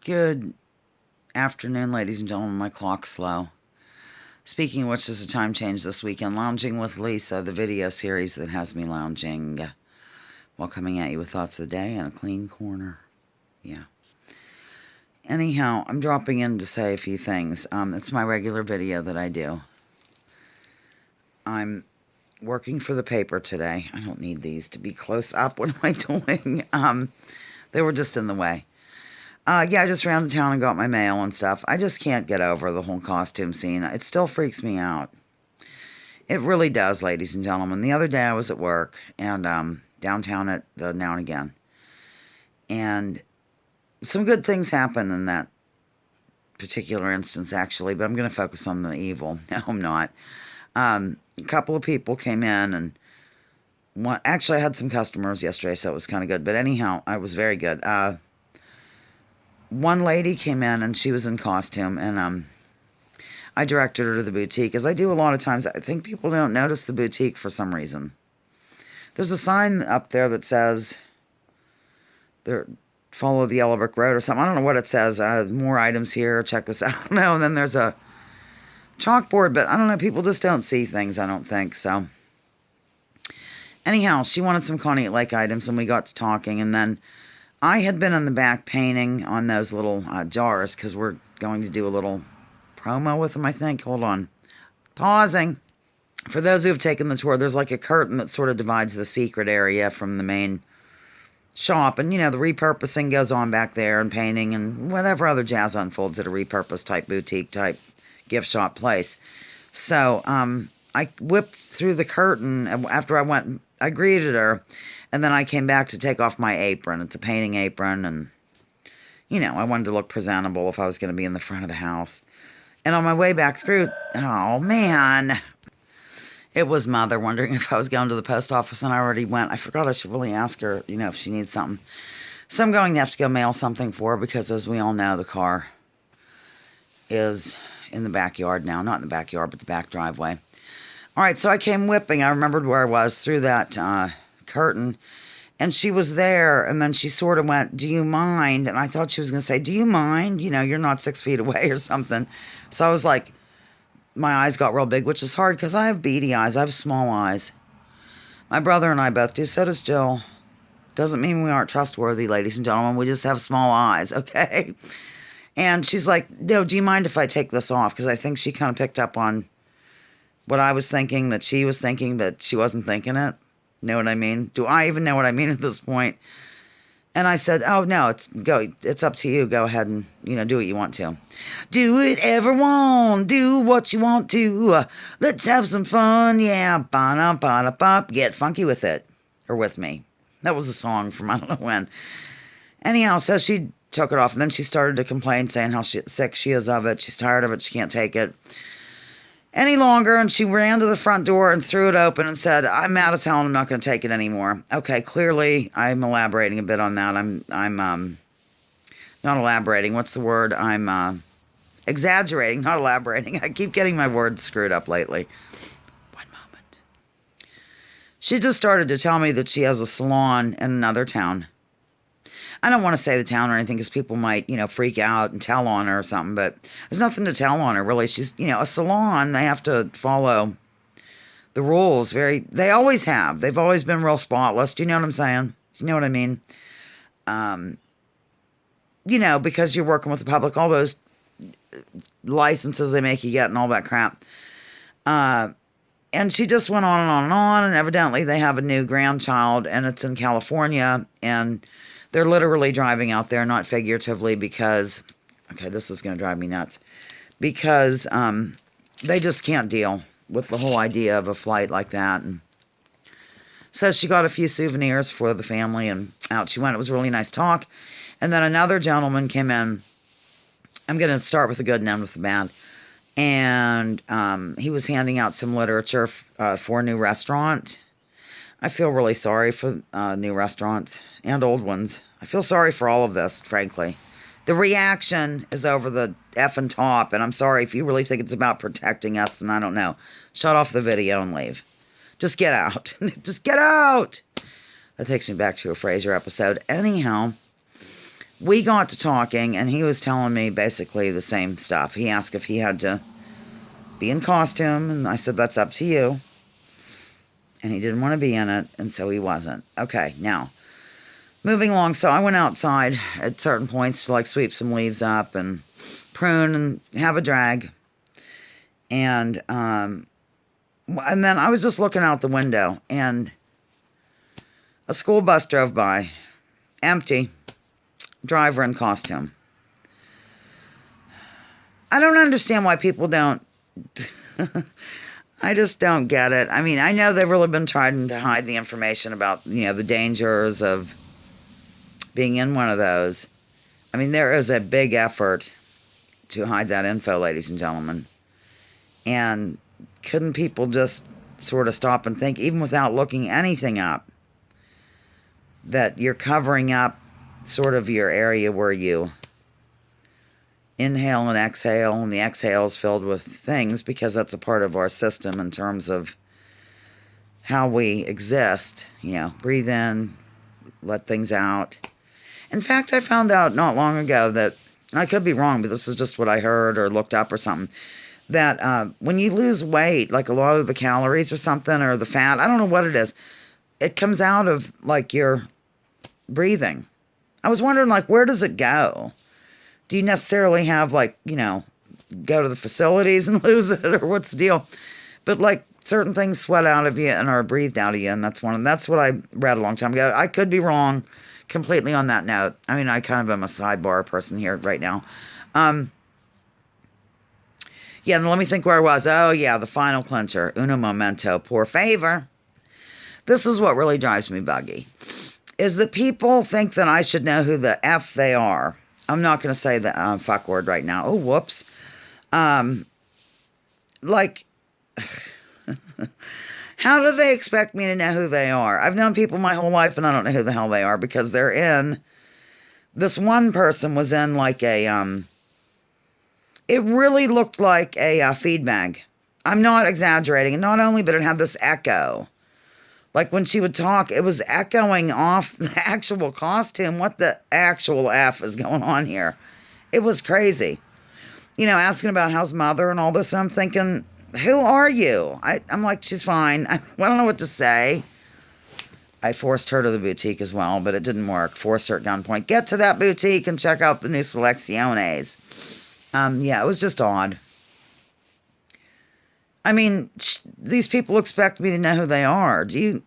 Good afternoon, ladies and gentlemen. My clock's slow. Speaking of which, there's a time change this weekend. Lounging with Lisa, the video series that has me lounging while coming at you with thoughts of the day and a clean corner. Yeah. Anyhow, I'm dropping in to say a few things. It's my regular video that I do. I'm working for the paper today. I don't need these to be close up. What am I doing? They were just in the way. Yeah, I just ran to town and got my mail and stuff. I just can't get over the whole costume scene. It still freaks me out. It really does, ladies and gentlemen. The other day I was at work and downtown at the Now and Again. And some good things happen in that particular instance, actually, but I'm going to focus on the evil. No, I'm not. A couple of people came in and actually I had some customers yesterday, so it was kind of good. But anyhow, I was very good. One lady came in and she was in costume, and I directed her to the boutique, as I do a lot of times. I think people don't notice the boutique for some reason. There's a sign up there that says, follow the yellow brick road or something. I don't know what it says. More items here. Check this out. I don't know. And then there's a chalkboard, but I don't know. People just don't see things, I don't think. So anyhow, she wanted some Coney Lake items, and we got to talking, and then I had been in the back painting on those little jars because we're going to do a little promo with them, I think. Hold on. Pausing. For those who have taken the tour, there's like a curtain that sort of divides the secret area from the main shop. And, you know, the repurposing goes on back there, and painting and whatever other jazz unfolds at a repurposed type boutique type gift shop place. So I whipped through the curtain after I greeted her. And then I came back to take off my apron. It's a painting apron, and, you know, I wanted to look presentable if I was going to be in the front of the house. And on my way back through, oh, man, it was Mother wondering if I was going to the post office, and I already went. I forgot I should really ask her, you know, if she needs something. So I'm going to have to go mail something for her because, as we all know, the car is in the backyard now. Not in the backyard, but the back driveway. All right, so I came whipping. I remembered where I was through that curtain, and she was there, and then she sort of went, do you mind? And I thought she was going to say, do you mind? You know, you're not 6 feet away or something. So I was like, my eyes got real big, which is hard because I have beady eyes. I have small eyes. My brother and I both do. So does Jill. Doesn't mean we aren't trustworthy, ladies and gentlemen. We just have small eyes, okay? And she's like, no, do you mind if I take this off? Because I think she kind of picked up on what I was thinking, that she was thinking, but she wasn't thinking it. Know what I mean? Do I even know what I mean at this point? And I said, oh, no, it's up to you. Go ahead and, you know, do what you want to. Do whatever you want. Do what you want to. Let's have some fun. Yeah. Ba-da-ba-da-bop. Get funky with it. Or with me. That was a song from I don't know when. Anyhow, so she took it off, and then she started to complain, saying how sick she is of it. She's tired of it. She can't take it any longer, and she ran to the front door and threw it open and said, I'm mad as hell and I'm not going to take it anymore. Okay, clearly I'm elaborating a bit on that. I'm not elaborating. What's the word? I'm exaggerating, not elaborating. I keep getting my words screwed up lately. One moment. She just started to tell me that she has a salon in another town. I don't want to say the town or anything because people might, you know, freak out and tell on her or something, but there's nothing to tell on her, really. She's, you know, a salon. They have to follow the rules. They always have. They've always been real spotless. Do you know what I'm saying? Do you know what I mean? You know, because you're working with the public, all those licenses they make you get and all that crap. And she just went on and on and on, and evidently they have a new grandchild, and it's in California, and they're literally driving out there, not figuratively, because, okay, this is going to drive me nuts, because they just can't deal with the whole idea of a flight like that. And so she got a few souvenirs for the family, and out she went. It was a really nice talk. And then another gentleman came in. I'm going to start with the good and end with the bad. And he was handing out some literature for a new restaurant. I feel really sorry for new restaurants and old ones. I feel sorry for all of this, frankly. The reaction is over the effing top, and I'm sorry if you really think it's about protecting us, then I don't know. Shut off the video and leave. Just get out. Just get out! That takes me back to a Frasier episode. Anyhow, we got to talking, and he was telling me basically the same stuff. He asked if he had to be in costume, and I said, that's up to you. And he didn't want to be in it, and so he wasn't. Okay, now, moving along. So I went outside at certain points to, like, sweep some leaves up and prune and have a drag. And then I was just looking out the window, and a school bus drove by, empty, driver in costume. I don't understand why people don't. I just don't get it. I mean, I know they've really been trying to hide the information about, the dangers of being in one of those. I mean, there is a big effort to hide that info, ladies and gentlemen. And couldn't people just sort of stop and think, even without looking anything up, that you're covering up sort of your area where you inhale and exhale, and the exhale is filled with things, because that's a part of our system in terms of how we exist. Breathe in, let things out. In fact, I found out not long ago that, and I could be wrong, but this is just what I heard or looked up or something, that when you lose weight, like a lot of the calories or something, or the fat, I don't know what it is, it comes out of, like, your breathing. I was wondering, like, where does it go? Do you necessarily have, like, go to the facilities and lose it, or what's the deal? But, like, certain things sweat out of you and are breathed out of you, and that's what I read a long time ago. I could be wrong completely on that note. I mean, I kind of am a sidebar person here right now. Yeah, and let me think where I was. Oh, yeah, the final clincher. Uno momento, por favor. This is what really drives me buggy, is that people think that I should know who the F they are. I'm not going to say the fuck word right now. Oh, whoops. Like, how do they expect me to know who they are? I've known people my whole life, and I don't know who the hell they are, because they're in. This one person was in, like, it really looked like a feed bag. I'm not exaggerating. And not only, but it had this echo. Like, when she would talk, it was echoing off the actual costume. What the actual F is going on here? It was crazy. Asking about how's mother and all this. And I'm thinking, who are you? I'm like, she's fine. I don't know what to say. I forced her to the boutique as well, but it didn't work. Forced her at gunpoint. Get to that boutique and check out the new selecciones. Yeah, it was just odd. I mean, these people expect me to know who they are. Do you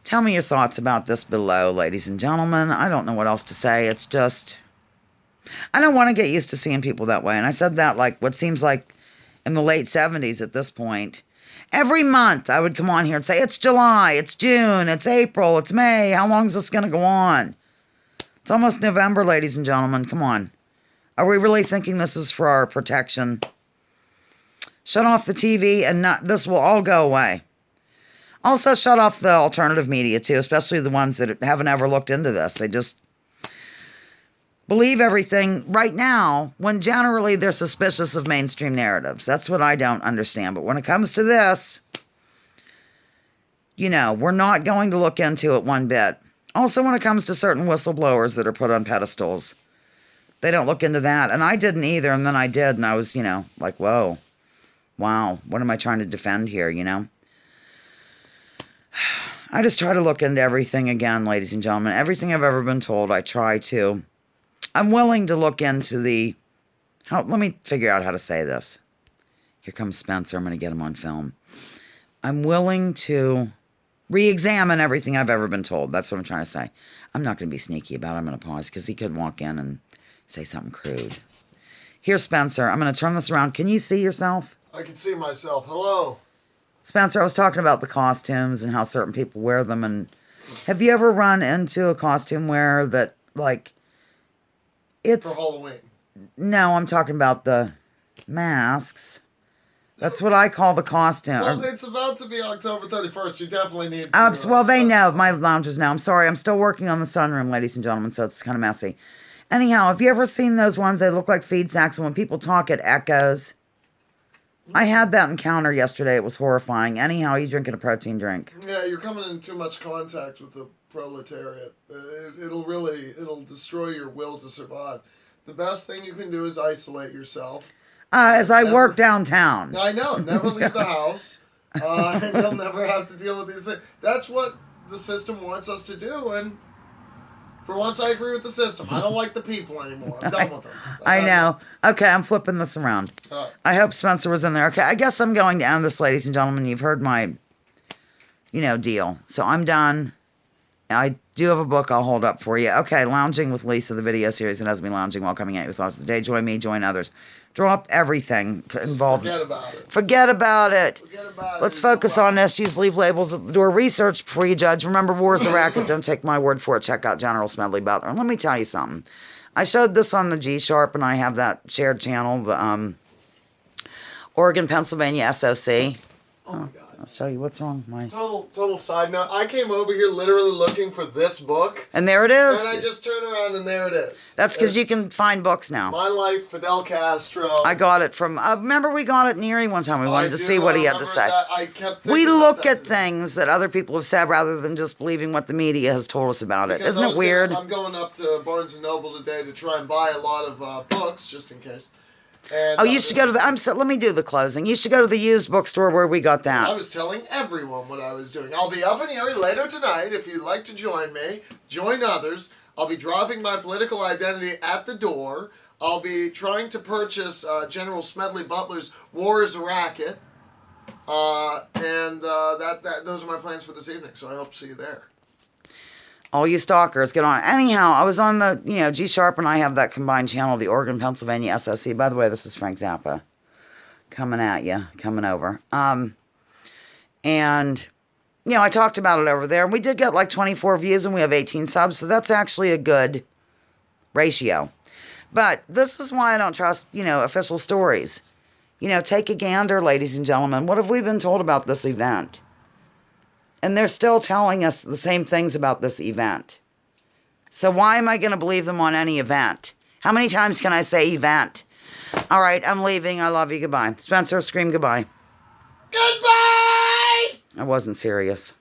tell me your thoughts about this below, ladies and gentlemen? I don't know what else to say. It's just, I don't want to get used to seeing people that way. And I said that, like, what seems like in the late 70s at this point. Every month I would come on here and say, it's July, it's June, it's April, it's May. How long is this going to go on? It's almost November, ladies and gentlemen. Come on. Are we really thinking this is for our protection? Shut off the TV, and this will all go away. Also, shut off the alternative media, too, especially the ones that haven't ever looked into this. They just believe everything right now, when generally they're suspicious of mainstream narratives. That's what I don't understand. But when it comes to this, we're not going to look into it one bit. Also, when it comes to certain whistleblowers that are put on pedestals, they don't look into that. And I didn't either, and then I did, and I was, like, whoa. Wow, what am I trying to defend here, I just try to look into everything again, ladies and gentlemen. Everything I've ever been told, I try to. I'm willing to look into let me figure out how to say this. Here comes Spencer. I'm going to get him on film. I'm willing to re-examine everything I've ever been told. That's what I'm trying to say. I'm not going to be sneaky about it. I'm going to pause, because he could walk in and say something crude. Here's Spencer. I'm going to turn this around. Can you see yourself? I can see myself. Hello. Spencer, I was talking about the costumes and how certain people wear them. And have you ever run into a costume wearer that, like, it's... For Halloween? No, I'm talking about the masks. That's what I call the costume. Well, it's about to be October 31st. You definitely need to... well, they know. My loungers know. I'm sorry. I'm still working on the sunroom, ladies and gentlemen, so it's kind of messy. Anyhow, have you ever seen those ones? They look like feed sacks, and when people talk, it echoes. I had that encounter yesterday. It was horrifying. Anyhow, you drinking a protein drink. Yeah, you're coming in too much contact with proletariat. It'll destroy your will to survive. The best thing you can do is isolate yourself. As I work downtown. I know. Never leave the house. And you'll never have to deal with these things. That's what the system wants us to do, and for once I agree with the system. I don't like the people anymore. I'm done with them. I know. Okay, I'm flipping this around. I hope Spencer was in there. Okay, I guess I'm going to end this, ladies and gentlemen. You've heard my, deal. So I'm done. I do have a book I'll hold up for you. Okay, Lounging with Lisa, the video series that has me lounging while coming at you with thoughts of the day. Join me, join others. Drop everything involved. Forget about it. Forget about it. Forget about it. Let's focus on this. Use leave labels at the door. Research before you judge. Remember, war is a racket. Don't take my word for it. Check out General Smedley Butler. And let me tell you something. I showed this on the G-Sharp, and I have that shared channel, the Oregon, Pennsylvania SOC. Oh, my God. I'll show you what's wrong. Total side note. I came over here literally looking for this book. And there it is. And I just turned around and there it is. That's because you can find books now. My Life, Fidel Castro. I got it from, remember we got it in Erie one time. We wanted to see what he had to say. I kept we look at things that other people have said rather than just believing what the media has told us about it. Isn't it weird? I'm going up to Barnes & Noble today to try and buy a lot of books, just in case. And, you should go to the, let me do the closing. You should go to the used bookstore where we got that. I was telling everyone what I was doing. I'll be up in Erie later tonight. If you'd like to join me, join others. I'll be dropping my political identity at the door. I'll be trying to purchase General Smedley Butler's War is a Racket. Those are my plans for this evening, so I hope to see you there. All you stalkers, get on it. Anyhow, I was on the, G-Sharp, and I have that combined channel, the Oregon, Pennsylvania SOC. By the way, this is Frank Zappa coming at you, coming over. And, I talked about it over there. And we did get like 24 views, and we have 18 subs, so that's actually a good ratio. But this is why I don't trust, official stories. Take a gander, ladies and gentlemen. What have we been told about this event? And they're still telling us the same things about this event. So why am I going to believe them on any event? How many times can I say event? All right, I'm leaving. I love you. Goodbye. Spencer, scream goodbye. Goodbye! I wasn't serious.